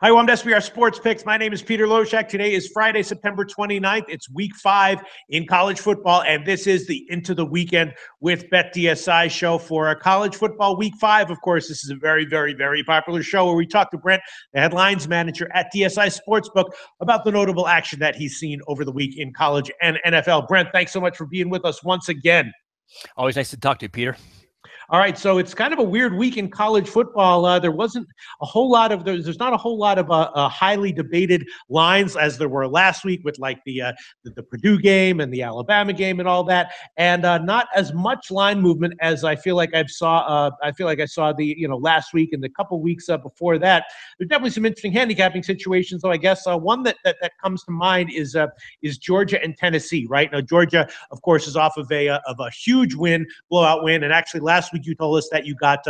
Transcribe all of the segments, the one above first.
Hi, welcome to SBR Sports Picks. My name is Peter Loshak. Today is Friday, September 29th. It's week 5 in college football, and this is the Into the Weekend with BetDSI show for college football week 5. Of course, this is a very, very, very popular show where we talk to Brent, the headlines manager at DSI Sportsbook, about the notable action that he's seen over the week in college and NFL. Brent, thanks so much for being with us once again. Always nice to talk to you, Peter. All right, so it's kind of a weird week in college football. There wasn't a whole lot of there's not a whole lot of highly debated lines as there were last week with like the Purdue game and the Alabama game and all that, and not as much line movement as I feel like I saw the last week and the couple weeks before that. There's definitely some interesting handicapping situations, though. I guess one that comes to mind is Georgia and Tennessee. Right now, Georgia, of course, is off of a huge blowout win, and actually last week you told us that you got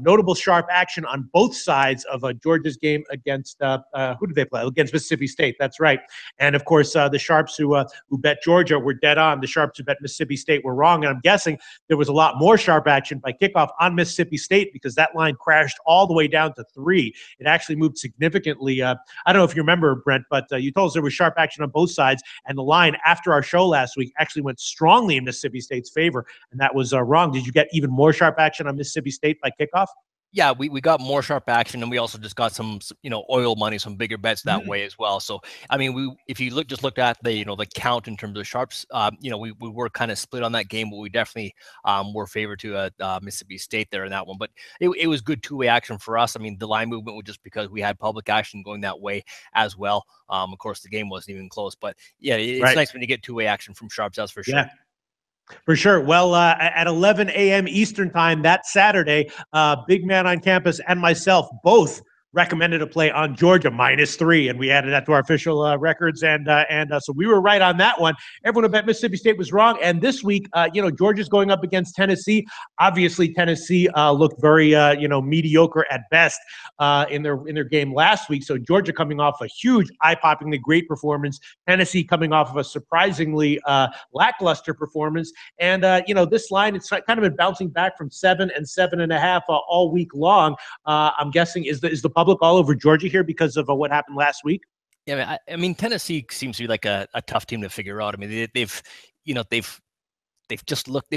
notable sharp action on both sides of Georgia's game against who did they play? Against Mississippi State. That's right. And of course, the sharps who bet Georgia were dead on. The sharps who bet Mississippi State were wrong. And I'm guessing there was a lot more sharp action by kickoff on Mississippi State because that line crashed all the way down to 3. It actually moved significantly. I don't know if you remember, Brent, but you told us there was sharp action on both sides, and the line after our show last week actually went strongly in Mississippi State's favor, and that was wrong. Did you get even more sharp action on Mississippi State by kickoff? Yeah, we got more sharp action, and we also just got some oil money, some bigger bets that way as well. So I mean, if you looked at the the count in terms of sharps, we were kind of split on that game, but we definitely were favored to Mississippi State there in that one. But it was good two-way action for us. I mean, the line movement was just because we had public action going that way as well. Of course, the game wasn't even close, but yeah, it's nice when you get two-way action from sharps. That's for sure. Yeah. For sure. Well, at 11 a.m. Eastern time that Saturday, Big Man on Campus and myself both recommended a play on Georgia -3, and we added that to our official records, and so we were right on that one. Everyone who bet Mississippi State was wrong. And this week, Georgia's going up against Tennessee. Obviously, Tennessee looked very mediocre at best in their game last week. So Georgia coming off a huge, eye-poppingly great performance. Tennessee coming off of a surprisingly lackluster performance. And this line, it's kind of been bouncing back from 7 and 7.5 all week long. I'm guessing is the public all over Georgia here because of what happened last week? Yeah, I mean, Tennessee seems to be like a tough team to figure out. I mean, they've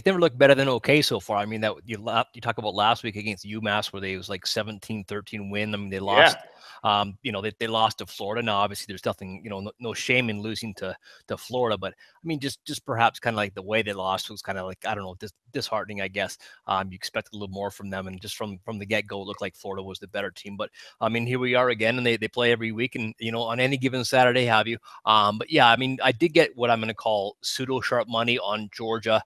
never looked better than okay so far. I mean, that you talk about last week against UMass where they was like 17-13 win. I mean, they lost. They lost to Florida. Now, obviously, there's nothing, no shame in losing to Florida, but I mean, just perhaps kind of like the way they lost was kind of like, I don't know, disheartening, I guess. You expect a little more from them, and just from the get-go, it looked like Florida was the better team. But I mean, here we are again, and they play every week, and on any given Saturday, have you? But yeah, I mean, I did get what I'm going to call pseudo sharp money on Georgia.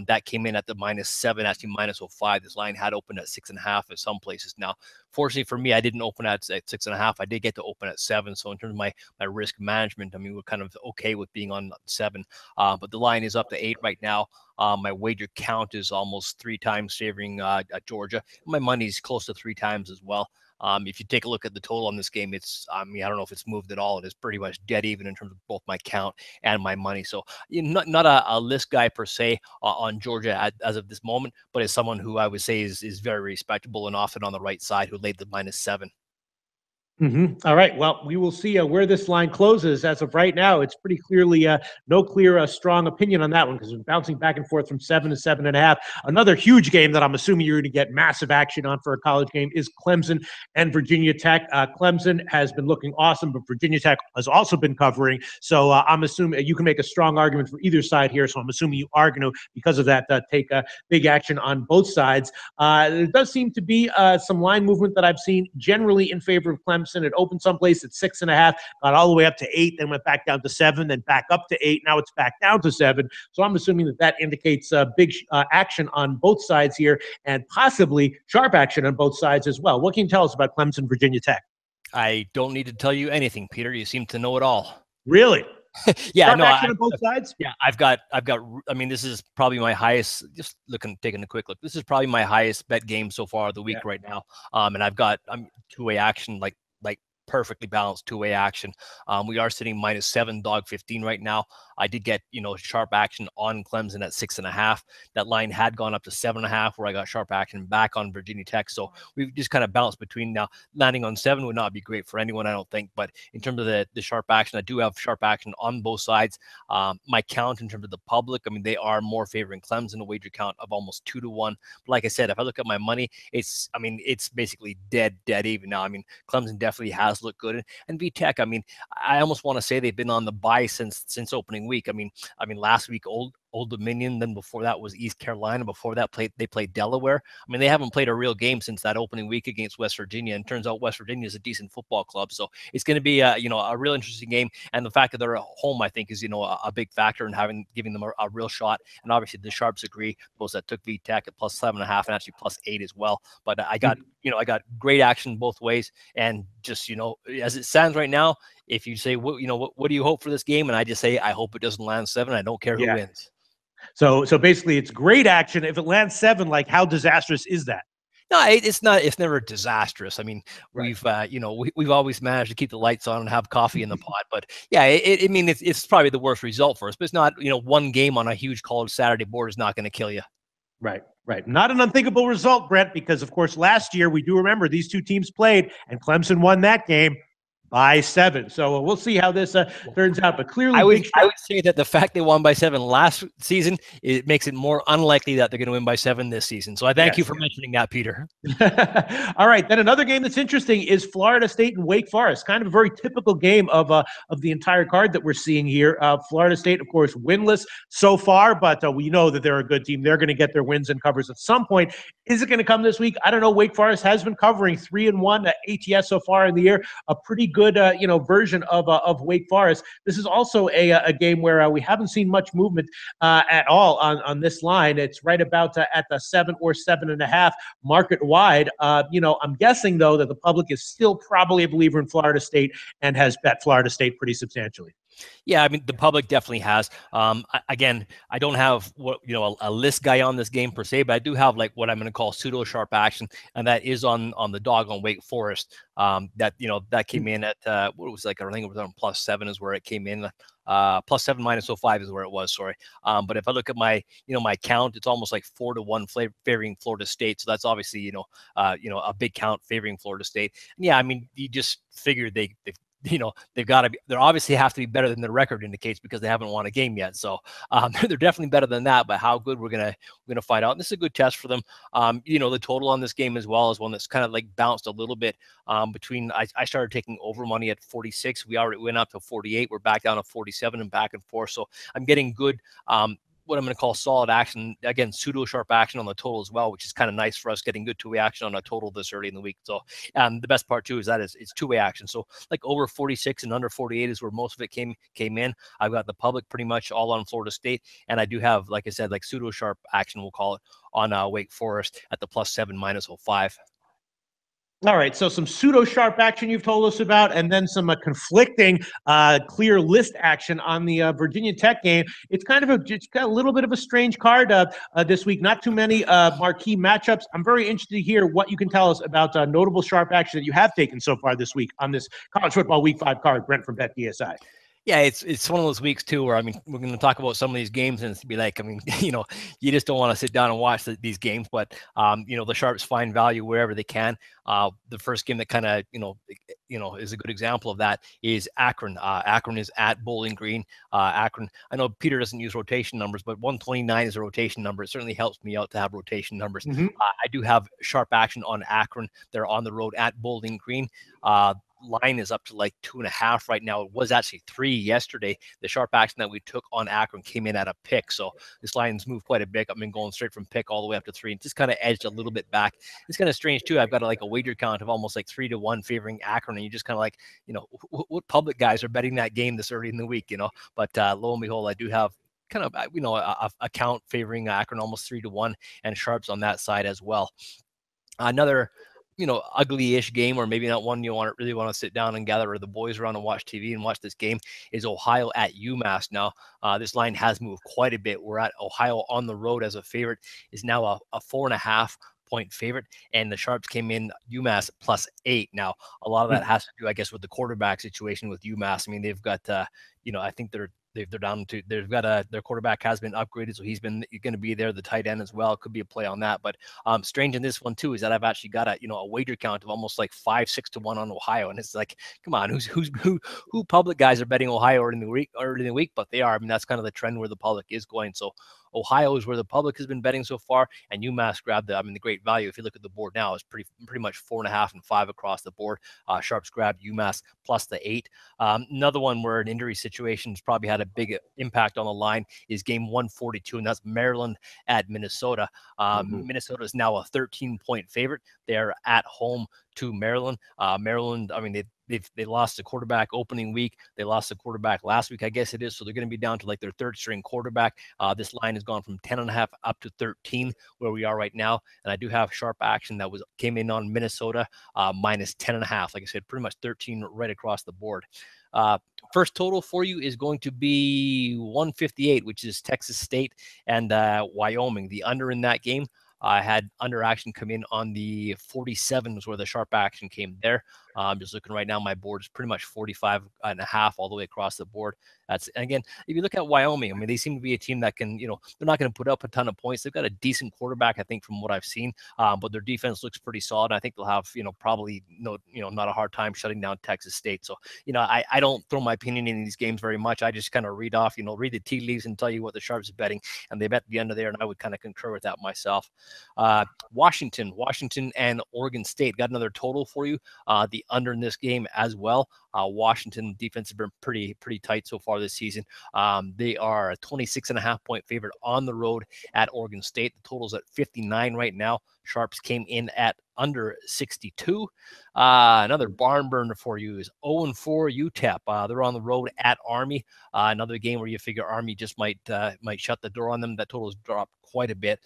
That came in at the -7, actually -05. This line had opened at 6.5 at some places. Now, fortunately for me, I didn't open at 6.5. I did get to open at 7. So in terms of my risk management, I mean, we're kind of okay with being on 7. But the line is up to 8 right now. My wager count is almost 3 times favoring Georgia. My money's close to 3 times as well. If you take a look at the total on this game, I don't know if it's moved at all. It is pretty much dead even in terms of both my count and my money. So not a list guy per se on Georgia as of this moment, but as someone who I would say is very respectable and often on the right side, who laid the -7. All right. Well, we will see where this line closes. As of right now, it's pretty clearly no clear, strong opinion on that one because we're bouncing back and forth from 7 to 7.5. Another huge game that I'm assuming you're going to get massive action on for a college game is Clemson and Virginia Tech. Clemson has been looking awesome, but Virginia Tech has also been covering. So I'm assuming you can make a strong argument for either side here. So I'm assuming you are going to, because of that, take big action on both sides. There does seem to be some line movement that I've seen generally in favor of Clemson. It opened someplace at 6.5, got all the way up to 8, then went back down to 7, then back up to 8. Now it's back down to 7. So I'm assuming that indicates big action on both sides here and possibly sharp action on both sides as well. What can you tell us about Clemson, Virginia Tech? I don't need to tell you anything, Peter. You seem to know it all. Really? Yeah, sharp action on both sides? Yeah, I've got. I mean, this is probably my highest. Just taking a quick look. This is probably my highest bet game so far of the week right now. And I'm two-way action like perfectly balanced two-way action. We are sitting -7, dog 15 right now. I did get, sharp action on Clemson at 6.5. That line had gone up to 7.5, where I got sharp action back on Virginia Tech. So we've just kind of bounced between. Now landing on 7 would not be great for anyone, I don't think. But in terms of the sharp action, I do have sharp action on both sides. My count in terms of the public, I mean, they are more favoring Clemson, a wager count of almost 2-1. But like I said, if I look at my money, it's basically dead even now. I mean, Clemson definitely has looked good, and VTech, I mean, I almost want to say they've been on the buy since opening week. I mean, last week Old Dominion, then before that was East Carolina. Before that, they played Delaware. I mean, they haven't played a real game since that opening week against West Virginia. And turns out West Virginia is a decent football club, so it's going to be a real interesting game. And the fact that they're at home, I think, is a big factor in giving them a real shot. And obviously, the sharps agree. Those that took VTech at +7.5 and actually +8 as well. But I got great action both ways. And just as it stands right now, if you say what do you hope for this game, and I just say I hope it doesn't land 7. I don't care who wins. So basically, it's great action. If it lands 7, like, how disastrous is that? No, it's not. It's never disastrous. I mean, we've always managed to keep the lights on and have coffee in the pot. But yeah, it's probably the worst result for us. But it's not. One game on a huge college Saturday board is not going to kill you. Right. Not an unthinkable result, Brent, because of course last year we do remember these two teams played and Clemson won that game by 7. So we'll see how this turns out. But clearly, I would say that the fact they won by 7 last season, it makes it more unlikely that they're going to win by 7 this season. So I thank you for mentioning that, Peter. All right. Then another game that's interesting is Florida State and Wake Forest. Kind of a very typical game of the entire card that we're seeing here. Florida State, of course, winless so far, but we know that they're a good team. They're going to get their wins and covers at some point. Is it going to come this week? I don't know. Wake Forest has been covering 3-1 ATS so far in the year. A pretty good version of Wake Forest. This is also a game where we haven't seen much movement at all on this line. It's right about at the 7 or 7.5 market wide. I'm guessing though that the public is still probably a believer in Florida State and has bet Florida State pretty substantially. Yeah, I mean, the public definitely has. Again, I don't have a list guy on this game per se, but I do have like what I'm going to call pseudo sharp action, and that is on the dog on Wake Forest. That came in at what was like, I think it was on +7 is where it came in. +7 -05 is where it was. Sorry. But if I look at my my count, it's almost like 4-1 favoring Florida State. So that's obviously a big count favoring Florida State. And yeah, I mean, you just figure they've got to be, they obviously have to be better than the record indicates because they haven't won a game yet. So they're definitely better than that, but how good we're going to find out. And this is a good test for them. The total on this game as well is one that's kind of like bounced a little bit between, I started taking over money at 46. We already went up to 48. We're back down to 47 and back and forth. So I'm getting good, what I'm going to call solid action, again, pseudo sharp action on the total as well, which is kind of nice for us, getting good two-way action on a total this early in the week. So the best part too is that it's two-way action. So like over 46 and under 48 is where most of it came in. I've got the public pretty much all on Florida State, and I do have, like I said, like pseudo sharp action, we'll call it, on Wake Forest at the +7 -05. All right, so some pseudo-sharp action you've told us about, and then some conflicting clear list action on the Virginia Tech game. It's kind of it's got a little bit of a strange card this week. Not too many marquee matchups. I'm very interested to hear what you can tell us about notable sharp action that you have taken so far this week on this college football Week 5 card. Brent from BetDSI. Yeah, it's one of those weeks too where, I mean, we're going to talk about some of these games and it's be like, I mean, you just don't want to sit down and watch these games, but the sharps find value wherever they can. The first game that kind of is a good example of that is Akron. Akron is at Bowling Green. Akron, I know Peter doesn't use rotation numbers, but 129 is a rotation number. It certainly helps me out to have rotation numbers. Mm-hmm. I do have sharp action on Akron. They're on the road at Bowling Green. Line is up to like 2.5 right now. It was actually 3 yesterday. The sharp action that we took on Akron came in at a pick. So this line's moved quite a bit. I've been going straight from pick all the way up to 3 and just kind of edged a little bit back. It's kind of strange too. I've got like a wager count of almost like 3-1 favoring Akron. And you just kind of like, what public guys are betting that game this early in the week, but lo and behold, I do have kind of, a count favoring Akron almost 3-1 and sharps on that side as well. Another ugly-ish game, or maybe not one you really want to sit down and gather the boys around and watch TV and watch this game, is Ohio at UMass. Now, this line has moved quite a bit. We're at Ohio on the road as a favorite, is now a 4.5. point favorite, and the Sharps came in UMass +8. Now, a lot of that has to do, I guess, with the quarterback situation with UMass. I mean, they've got, I think they're down to, they've got their quarterback has been upgraded, so he's going to be there. The tight end as well could be a play on that. But strange in this one too is that I've actually got a wager count of almost like 5-6 to 1 on Ohio, and it's like, come on, who public guys are betting Ohio early in the week? But they are. I mean, that's kind of the trend where the public is going. So Ohio is where the public has been betting so far, and UMass grabbed the great value. If you look at the board now, it's pretty much 4.5 and 5 across the board. Sharps grabbed UMass +8. Another one where an injury situation has probably had a big impact on the line is game 142, and that's Maryland at Minnesota. Minnesota is now a 13-point favorite. They're at home to Maryland. Maryland, I mean, they lost the quarterback opening week. They lost the quarterback last week, I guess it is. So they're going to be down to like their third string quarterback. This line has gone from 10.5 up to 13 where we are right now. And I do have sharp action that came in on Minnesota minus 10.5. Like I said, pretty much 13 right across the board. First total for you is going to be 158, which is Texas State and Wyoming. The under in that game, I had under action come in on the 47 was where the sharp action came there. I'm just looking right now. My board is pretty much 45.5 all the way across the board. And again, if you look at Wyoming, I mean, they seem to be a team that can, they're not going to put up a ton of points. They've got a decent quarterback, I think, from what I've seen. But their defense looks pretty solid. I think they'll have, probably not a hard time shutting down Texas State. So, I don't throw my opinion in these games very much. I just kind of read the tea leaves and tell you what the Sharps are betting, and they bet the under there, and I would kind of concur with that myself. Washington and Oregon State got another total for you. The under in this game as well. Washington defense has been pretty tight so far this season. They are a 26.5 point favorite on the road at Oregon State. The total's at 59 right now. Sharps came in at under 62. Another barn burner for you is 0-4 UTEP. They're on the road at Army. Another game where you figure Army just might shut the door on them. That total has dropped quite a bit.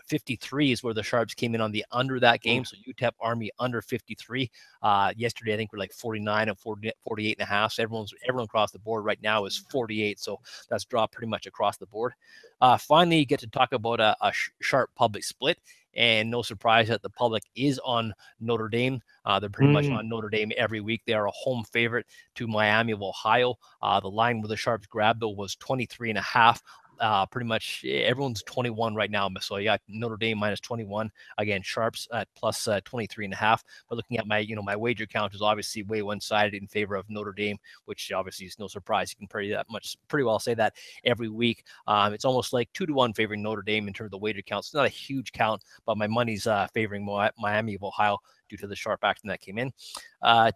53 is where the Sharps came in on the under that game. So UTEP Army under 53. Yesterday, I think we're like 49 and 48.5. So everyone across the board right now is 48. So that's dropped pretty much across the board. Finally, you get to talk about a sharp public split. And no surprise that the public is on Notre Dame. They're pretty much on Notre Dame every week. They are a home favorite to Miami of Ohio. The line where the Sharps grabbed, though, was 23.5. Pretty much everyone's 21 right now. So you got Notre Dame minus 21. Again, Sharps at plus 23.5. But looking at my wager count is obviously way one-sided in favor of Notre Dame, which obviously is no surprise. You can pretty well say that every week. It's almost like 2-1 favoring Notre Dame in terms of the wager count. It's not a huge count, but my money's favoring Miami of Ohio due to the sharp action that came in.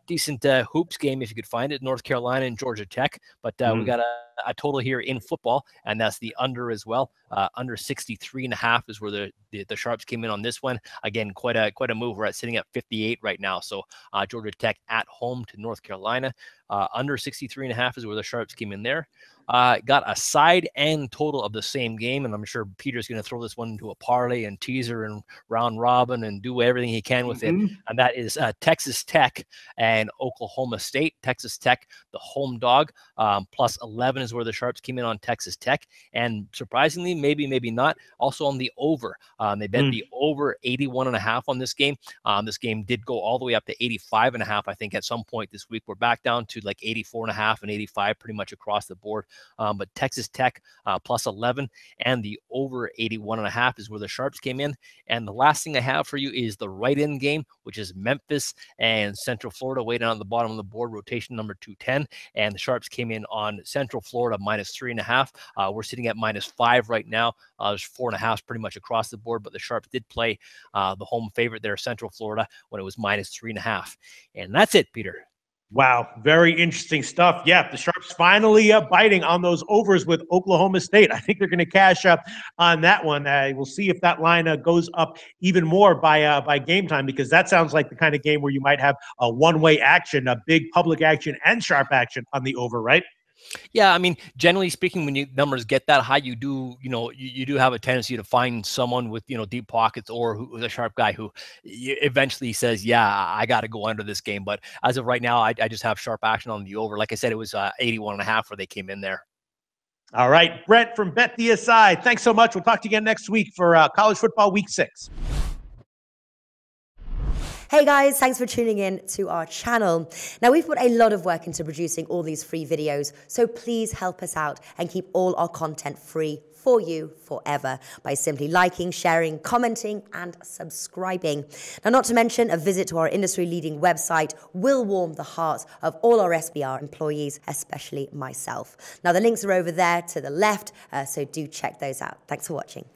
Decent hoops game, if you could find it, North Carolina and Georgia Tech. But we got a total here in football, and that's the under as well. Under 63.5 is where the Sharps came in on this one. Again, quite a move. We're sitting at 58 right now. So Georgia Tech at home to North Carolina. Under 63.5 is where the Sharps came in there. Got a side and total of the same game, and I'm sure Peter's going to throw this one into a parlay and teaser and round robin and do everything he can with it. And that is Texas Tech and Oklahoma State. Texas Tech, the home dog, plus 11 is where the Sharps came in on Texas Tech. And surprisingly, maybe not, also on the over. They bet the over 81.5 on this game. This game did go all the way up to 85.5, I think, at some point this week. We're back down to like 84.5 and 85 pretty much across the board. But Texas Tech plus 11 and the over 81.5 is where the Sharps came in. And the last thing I have for you is the right-in game, which is Memphis and Central Florida, way down at the bottom of the board, rotation number 210. And the Sharps came in on Central Florida minus 3.5. We're sitting at minus 5 right now. There's 4.5 pretty much across the board, but the Sharps did play the home favorite there, Central Florida, when it was minus 3.5. And that's it, Peter. Wow, very interesting stuff. Yeah, the Sharps finally biting on those overs with Oklahoma State. I think they're going to cash up on that one. We'll see if that line goes up even more by game time, because that sounds like the kind of game where you might have a one-way action, a big public action and sharp action on the over, right? Yeah, I mean, generally speaking, when numbers get that high, you do have a tendency to find someone with, deep pockets or who's a sharp guy who eventually says, yeah, I got to go under this game. But as of right now, I just have sharp action on the over. Like I said, it was 81.5 where they came in there. All right, Brent from BetDSI, thanks so much. We'll talk to you again next week for college football week 6. Hey guys, thanks for tuning in to our channel. Now, we've put a lot of work into producing all these free videos, so please help us out and keep all our content free for you forever by simply liking, sharing, commenting, and subscribing. Now, not to mention, a visit to our industry-leading website will warm the hearts of all our SBR employees, especially myself. Now, the links are over there to the left, so do check those out. Thanks for watching.